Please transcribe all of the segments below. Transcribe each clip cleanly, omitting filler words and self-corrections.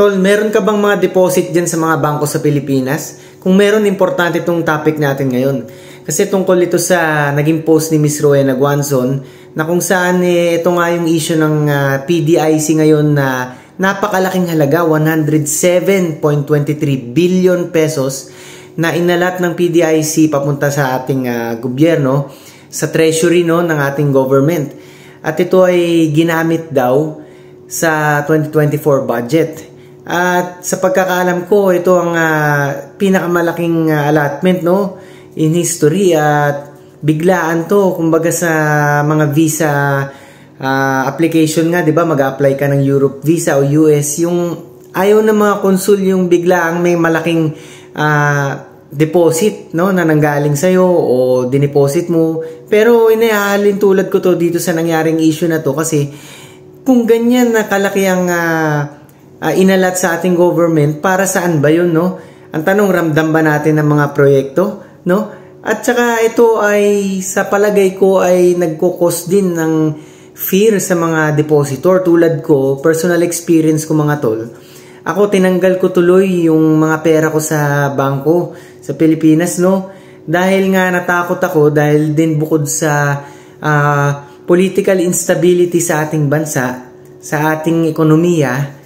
Tol, meron ka bang mga deposit dyan sa mga bangko sa Pilipinas? Kung meron, importante itong topic natin ngayon. Kasi tungkol ito sa naging post ni Miss Rowena Guanzon na kung saan ito nga yung issue ng PDIC ngayon na napakalaking halaga, 107.23 billion pesos na inalat ng PDIC papunta sa ating gobyerno, sa treasury ng ating government. At ito ay ginamit daw sa 2024 budget. At sa pagkakaalam ko, ito ang pinakamalaking allotment in history at biglaan to. Kumbaga sa mga visa application nga, 'di ba? Mag-apply ka ng Europe visa o US, yung ayaw na mga konsul yung biglaang may malaking deposit na nanggaling sa iyo o dineposit mo. Pero inahalin tulad ko to dito sa nangyaring issue na to kasi kung ganyan na kalaki ang inalat sa ating government, para saan ba yun, Ang tanong, ramdam ba natin ng mga proyekto, At saka ito ay sa palagay ko ay nagko-cause din ng fear sa mga depositor. Tulad ko, personal experience ko mga tol. Ako tinanggal ko tuloy yung mga pera ko sa bangko sa Pilipinas, Dahil nga natakot ako dahil din bukod sa political instability sa ating bansa, sa ating ekonomiya,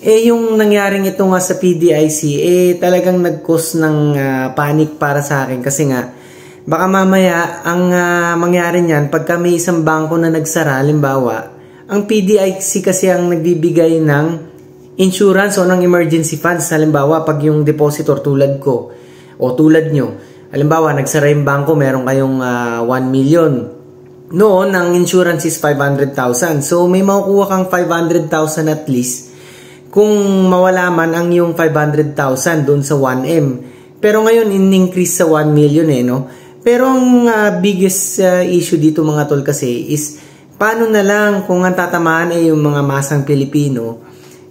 yung nangyaring ito nga sa PDIC, talagang nag-cause ng panic para sa akin kasi nga, baka mamaya ang mangyari niyan, pagka may isang bangko na nagsara, halimbawa, ang PDIC kasi ang nagbibigay ng insurance o ng emergency funds, halimbawa, pag yung depositor tulad ko, o tulad nyo, halimbawa, nagsara yung bangko, meron kayong 1 million. Noon, ang insurance is 500,000. So, may makukuha kang 500,000 at least kung mawala man ang yung 500,000 doon sa 1M. Pero ngayon, in-increase sa 1 million Pero ang biggest issue dito mga tol kasi is, paano na lang kung ang tatamaan yung mga masang Pilipino,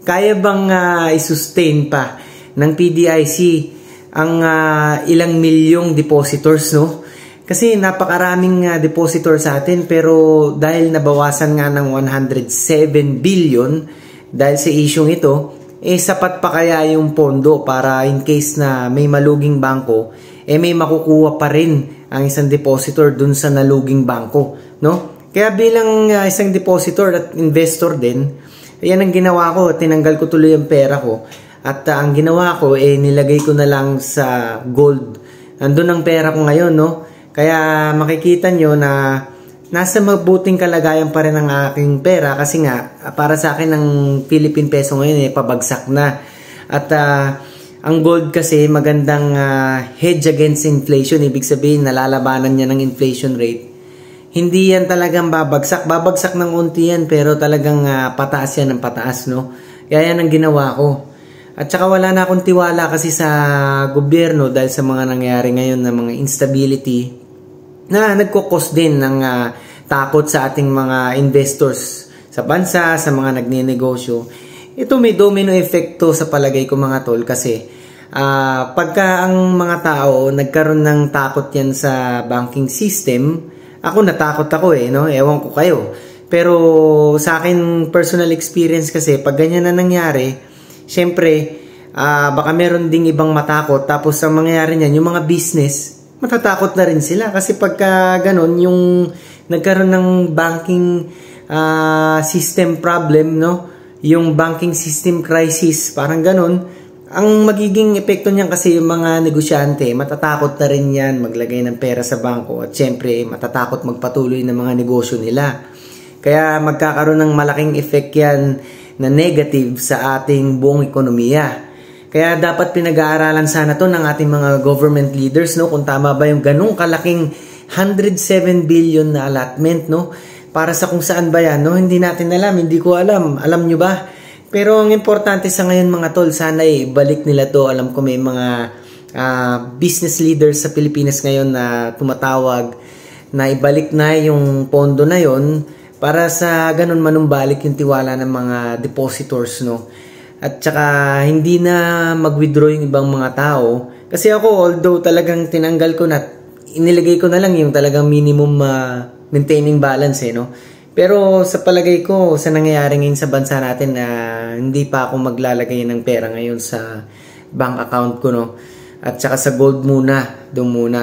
kaya bang i-sustain pa ng PDIC ang ilang milyong depositors, Kasi napakaraming depositor sa atin, pero dahil nabawasan nga ng 107 billion dahil sa isyong ito, sapat pa kaya yung pondo para in case na may maluging bangko, may makukuha pa rin ang isang depositor dun sa naluging bangko, Kaya bilang isang depositor at investor din, yan ang ginawa ko, tinanggal ko tuloy yung pera ko. At ang ginawa ko, nilagay ko na lang sa gold. Nandun ang pera ko ngayon, Kaya makikita nyo na nasa mabuting kalagayan pa rin ang aking pera kasi nga, para sa akin ang Philippine peso ngayon pabagsak na. At ang gold kasi magandang hedge against inflation. Ibig sabihin, nalalabanan niya ng inflation rate. Hindi yan talagang babagsak. Babagsak ng unti yan, pero talagang pataas yan ng pataas, Kaya yan ang ginawa ko. At saka wala na akong tiwala kasi sa gobyerno dahil sa mga nangyari ngayon na mga instability na nagkukos din ng takot sa ating mga investors sa bansa, sa mga nagninegosyo. Ito may domino effecto sa palagay ko mga tol kasi pagka ang mga tao nagkaroon ng takot yan sa banking system, ako natakot ako ewan ko kayo. Pero sa akin personal experience kasi pag ganyan na nangyari, syempre baka meron ding ibang matakot tapos ang mangyayari niyan yung mga business matatakot na rin sila kasi pagka ganon yung nagkaroon ng banking system problem, yung banking system crisis, parang ganon, ang magiging epekto niyan kasi yung mga negosyante, matatakot na rin yan maglagay ng pera sa bangko at syempre matatakot magpatuloy ng mga negosyo nila. Kaya magkakaroon ng malaking effect yan na negative sa ating buong ekonomiya. Kaya dapat pinag-aaralan sana to ng ating mga government leaders, kung tama ba yung ganung kalaking 107 billion na allotment, para sa kung saan ba yan, hindi natin alam, hindi ko alam. Alam nyo ba? Pero ang importante sa ngayon mga tol, sana ibalik nila to. Alam ko may mga business leaders sa Pilipinas ngayon na tumatawag na ibalik na yung pondo na yon para sa ganun manumbalik yung tiwala ng mga depositors, At saka hindi na mag-withdraw yung ibang mga tao. Kasi ako, although talagang tinanggal ko na, inilagay ko na lang yung talagang minimum maintaining balance Pero sa palagay ko, sa nangyayari ngayon sa bansa natin na hindi pa ako maglalagay ng pera ngayon sa bank account ko, no? At saka sa gold muna, doon muna.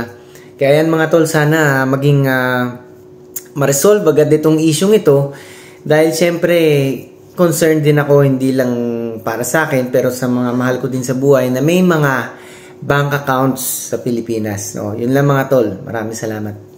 Kaya yan mga tol, sana maging ma-resolve agad itong issue ito. Dahil syempre, concerned din ako, hindi lang para sa akin, pero sa mga mahal ko din sa buhay na may mga bank accounts sa Pilipinas. No? Yun lang mga tol. Maraming salamat.